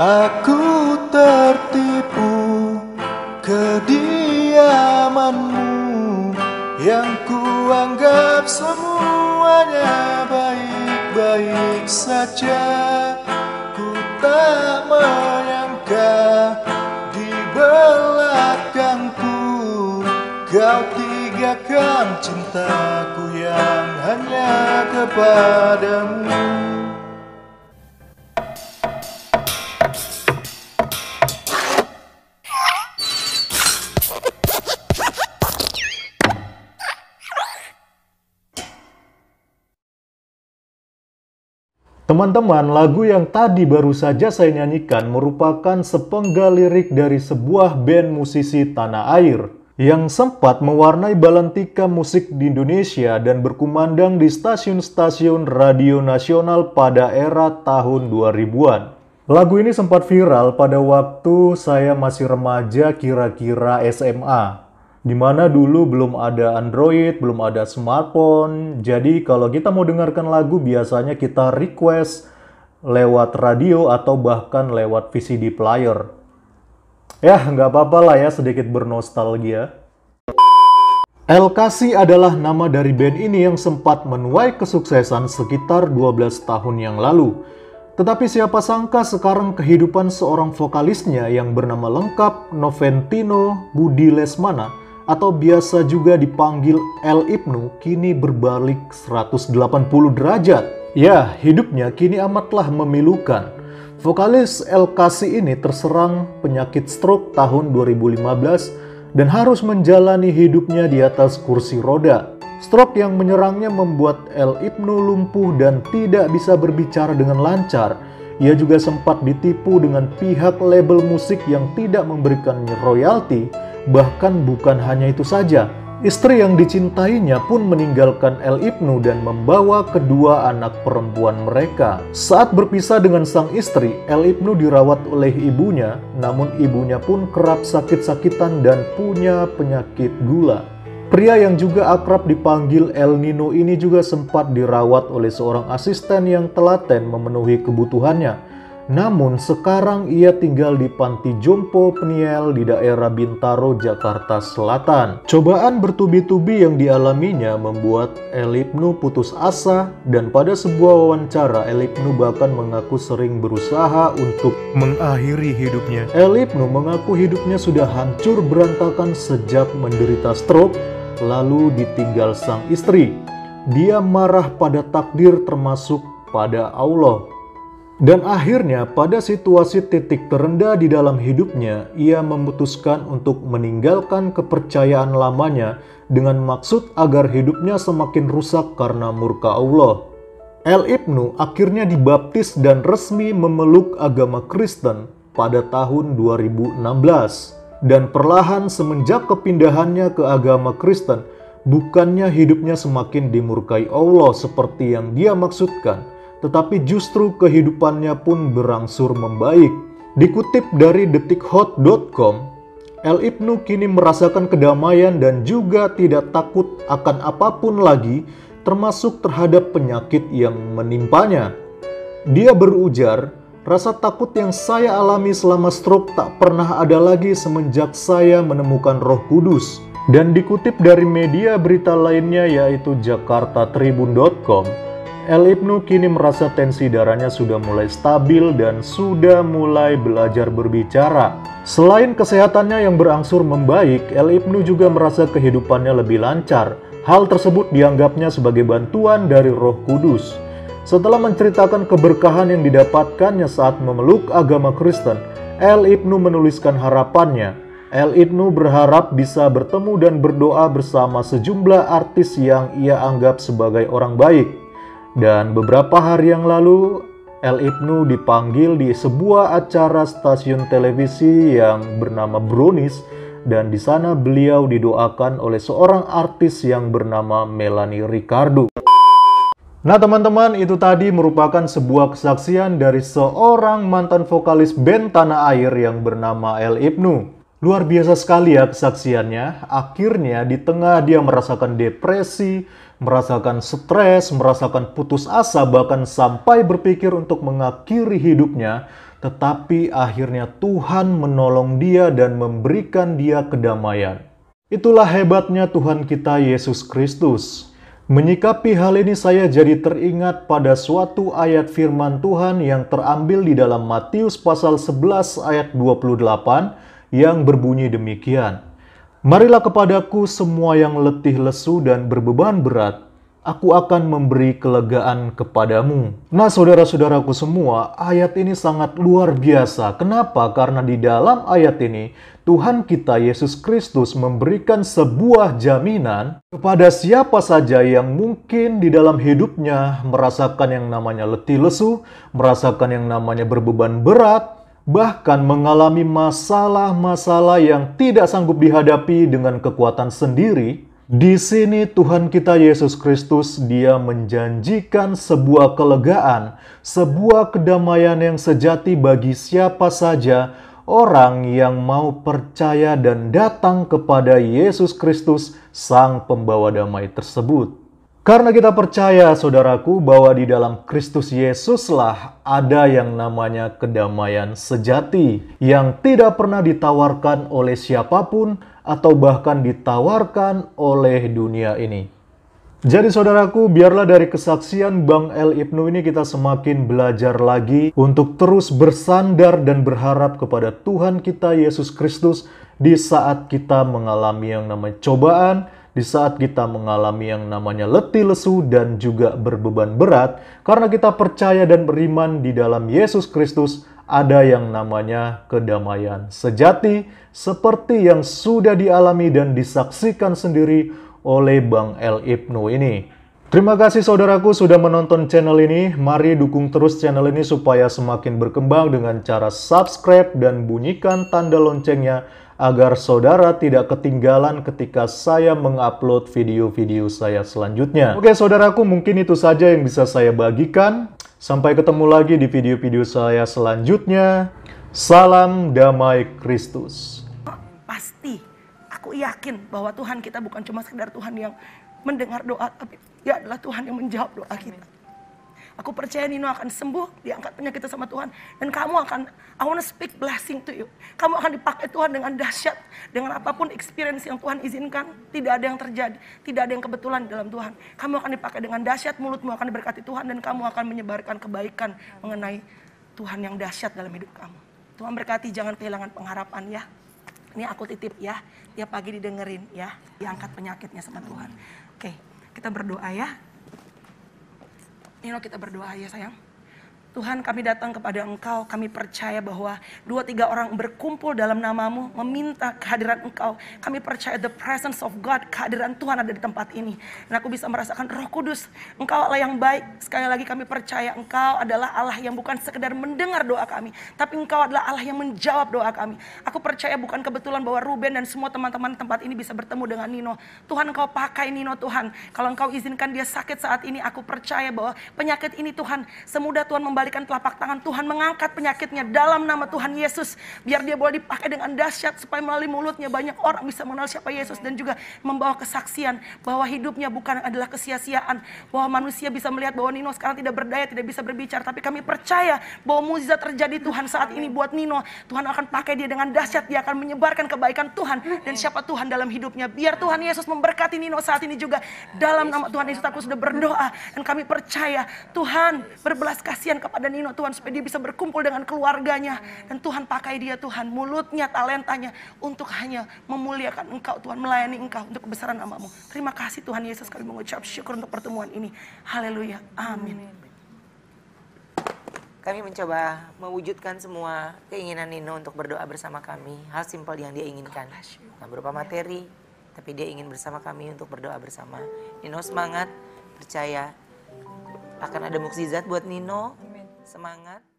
Aku tertipu kediamanmu yang kuanggap semuanya baik-baik saja. Ku tak menyangka di belakangku kau tinggalkan cintaku yang hanya kepadamu. Teman-teman, lagu yang tadi baru saja saya nyanyikan merupakan sepenggal lirik dari sebuah band musisi tanah air yang sempat mewarnai balantika musik di Indonesia dan berkumandang di stasiun-stasiun radio nasional pada era tahun 2000-an. Lagu ini sempat viral pada waktu saya masih remaja, kira-kira SMA. Dimana dulu belum ada Android, belum ada smartphone. Jadi kalau kita mau dengarkan lagu biasanya kita request lewat radio atau bahkan lewat VCD player. Ya, nggak apa-apa lah ya sedikit bernostalgia. El-Kasih adalah nama dari band ini yang sempat menuai kesuksesan sekitar 12 tahun yang lalu. Tetapi siapa sangka sekarang kehidupan seorang vokalisnya yang bernama lengkap Noventino Budi Lesmana atau biasa juga dipanggil El Ibnu kini berbalik 180 derajat. Ya, hidupnya kini amatlah memilukan. Vokalis El-Kasih ini terserang penyakit stroke tahun 2015 dan harus menjalani hidupnya di atas kursi roda. Stroke yang menyerangnya membuat El Ibnu lumpuh dan tidak bisa berbicara dengan lancar. Ia juga sempat ditipu dengan pihak label musik yang tidak memberikannya royalti. Bahkan bukan hanya itu saja, istri yang dicintainya pun meninggalkan El Ibnu dan membawa kedua anak perempuan mereka. Saat berpisah dengan sang istri, El Ibnu dirawat oleh ibunya, namun ibunya pun kerap sakit-sakitan dan punya penyakit gula. Pria yang juga akrab dipanggil El Nino ini juga sempat dirawat oleh seorang asisten yang telaten memenuhi kebutuhannya. Namun sekarang ia tinggal di Panti Jompo Peniel di daerah Bintaro, Jakarta Selatan. Cobaan bertubi-tubi yang dialaminya membuat El Ibnu putus asa dan pada sebuah wawancara El Ibnu bahkan mengaku sering berusaha untuk mengakhiri hidupnya. El Ibnu mengaku hidupnya sudah hancur berantakan sejak menderita stroke lalu ditinggal sang istri. Dia marah pada takdir termasuk pada Allah. Dan akhirnya pada situasi titik terendah di dalam hidupnya, ia memutuskan untuk meninggalkan kepercayaan lamanya dengan maksud agar hidupnya semakin rusak karena murka Allah. El Ibnu akhirnya dibaptis dan resmi memeluk agama Kristen pada tahun 2016. Dan perlahan semenjak kepindahannya ke agama Kristen, bukannya hidupnya semakin dimurkai Allah seperti yang dia maksudkan, tetapi justru kehidupannya pun berangsur membaik. Dikutip dari detikhot.com, El Ibnu kini merasakan kedamaian dan juga tidak takut akan apapun lagi, termasuk terhadap penyakit yang menimpanya. Dia berujar, "Rasa takut yang saya alami selama stroke tak pernah ada lagi semenjak saya menemukan Roh Kudus." Dan dikutip dari media berita lainnya yaitu jakartatribun.com, El Ibnu kini merasa tensi darahnya sudah mulai stabil dan sudah mulai belajar berbicara. Selain kesehatannya yang berangsur membaik, El Ibnu juga merasa kehidupannya lebih lancar. Hal tersebut dianggapnya sebagai bantuan dari Roh Kudus. Setelah menceritakan keberkahan yang didapatkannya saat memeluk agama Kristen, El Ibnu menuliskan harapannya. El Ibnu berharap bisa bertemu dan berdoa bersama sejumlah artis yang ia anggap sebagai orang baik. Dan beberapa hari yang lalu, El Ibnu dipanggil di sebuah acara stasiun televisi yang bernama Brownies, dan di sana beliau didoakan oleh seorang artis yang bernama Melanie Ricardo. Nah teman-teman, itu tadi merupakan sebuah kesaksian dari seorang mantan vokalis band tanah air yang bernama El Ibnu. Luar biasa sekali ya kesaksiannya. Akhirnya di tengah dia merasakan depresi, merasakan stres, merasakan putus asa, bahkan sampai berpikir untuk mengakhiri hidupnya, tetapi akhirnya Tuhan menolong dia dan memberikan dia kedamaian. Itulah hebatnya Tuhan kita Yesus Kristus. Menyikapi hal ini saya jadi teringat pada suatu ayat firman Tuhan yang terambil di dalam Matius pasal 11 ayat 28 yang berbunyi demikian. Marilah kepadaku semua yang letih lesu dan berbeban berat, aku akan memberi kelegaan kepadamu. Nah saudara-saudaraku semua, ayat ini sangat luar biasa. Kenapa? Karena di dalam ayat ini, Tuhan kita Yesus Kristus memberikan sebuah jaminan kepada siapa saja yang mungkin di dalam hidupnya merasakan yang namanya letih lesu, merasakan yang namanya berbeban berat, bahkan mengalami masalah-masalah yang tidak sanggup dihadapi dengan kekuatan sendiri. Di sini Tuhan kita Yesus Kristus, Dia menjanjikan sebuah kelegaan, sebuah kedamaian yang sejati bagi siapa saja orang yang mau percaya dan datang kepada Yesus Kristus, Sang Pembawa Damai tersebut. Karena kita percaya, saudaraku, bahwa di dalam Kristus Yesuslah ada yang namanya kedamaian sejati yang tidak pernah ditawarkan oleh siapapun atau bahkan ditawarkan oleh dunia ini. Jadi saudaraku, biarlah dari kesaksian Bang El Ibnu ini kita semakin belajar lagi untuk terus bersandar dan berharap kepada Tuhan kita Yesus Kristus di saat kita mengalami yang namanya cobaan, di saat kita mengalami yang namanya letih lesu dan juga berbeban berat, karena kita percaya dan beriman di dalam Yesus Kristus ada yang namanya kedamaian sejati seperti yang sudah dialami dan disaksikan sendiri oleh Bang El Ibnu ini. Terima kasih saudaraku sudah menonton channel ini. Mari dukung terus channel ini supaya semakin berkembang dengan cara subscribe dan bunyikan tanda loncengnya agar saudara tidak ketinggalan ketika saya mengupload video-video saya selanjutnya. Oke saudaraku, mungkin itu saja yang bisa saya bagikan. Sampai ketemu lagi di video-video saya selanjutnya. Salam damai Kristus. Pasti, aku yakin bahwa Tuhan kita bukan cuma sekedar Tuhan yang mendengar doa, tapi Dia adalah Tuhan yang menjawab doa kita. Aku percaya Nino akan sembuh, diangkat penyakitnya sama Tuhan. Dan kamu akan, I want to speak blessing to you. Kamu akan dipakai Tuhan dengan dahsyat. Dengan apapun experience yang Tuhan izinkan. Tidak ada yang terjadi, tidak ada yang kebetulan dalam Tuhan. Kamu akan dipakai dengan dahsyat, mulutmu akan diberkati Tuhan. Dan kamu akan menyebarkan kebaikan mengenai Tuhan yang dahsyat dalam hidup kamu. Tuhan berkati, jangan kehilangan pengharapan ya. Ini aku titip ya, tiap pagi didengerin ya. Diangkat penyakitnya sama Tuhan. Oke, kita berdoa ya. Nino, kita berdoa ya sayang. Tuhan, kami datang kepada Engkau, kami percaya bahwa 2-3 orang berkumpul dalam namamu, meminta kehadiran Engkau. Kami percaya the presence of God, kehadiran Tuhan ada di tempat ini. Dan aku bisa merasakan Roh Kudus, Engkau Allah yang baik. Sekali lagi kami percaya Engkau adalah Allah yang bukan sekedar mendengar doa kami, tapi Engkau adalah Allah yang menjawab doa kami. Aku percaya bukan kebetulan bahwa Ruben dan semua teman-teman tempat ini bisa bertemu dengan Nino. Tuhan, Engkau pakai Nino Tuhan. Kalau Engkau izinkan dia sakit saat ini, aku percaya bahwa penyakit ini Tuhan, semudah Tuhan membalikan telapak tangan, Tuhan mengangkat penyakitnya dalam nama Tuhan Yesus. Biar dia boleh dipakai dengan dahsyat supaya melalui mulutnya banyak orang bisa mengenal siapa Yesus. Dan juga membawa kesaksian bahwa hidupnya bukan adalah kesia-siaan. Bahwa manusia bisa melihat bahwa Nino sekarang tidak berdaya, tidak bisa berbicara. Tapi kami percaya bahwa mukjizat terjadi Tuhan saat ini buat Nino. Tuhan akan pakai dia dengan dahsyat, dia akan menyebarkan kebaikan Tuhan. Dan siapa Tuhan dalam hidupnya. Biar Tuhan Yesus memberkati Nino saat ini juga. Dalam nama Tuhan Yesus aku sudah berdoa. Dan kami percaya Tuhan berbelas kasihan kepada Nino Tuhan, supaya dia bisa berkumpul dengan keluarganya. Dan Tuhan pakai dia Tuhan, mulutnya, talentanya untuk hanya memuliakan Engkau Tuhan, melayani Engkau untuk kebesaran nama-Mu. Terima kasih Tuhan Yesus, kami mengucap syukur untuk pertemuan ini. Haleluya, amin. Kami mencoba mewujudkan semua keinginan Nino untuk berdoa bersama kami. Hal simpel yang dia inginkan, bukan berupa materi, tapi dia ingin bersama kami untuk berdoa bersama. Nino semangat, percaya akan ada mukjizat buat Nino. Semangat.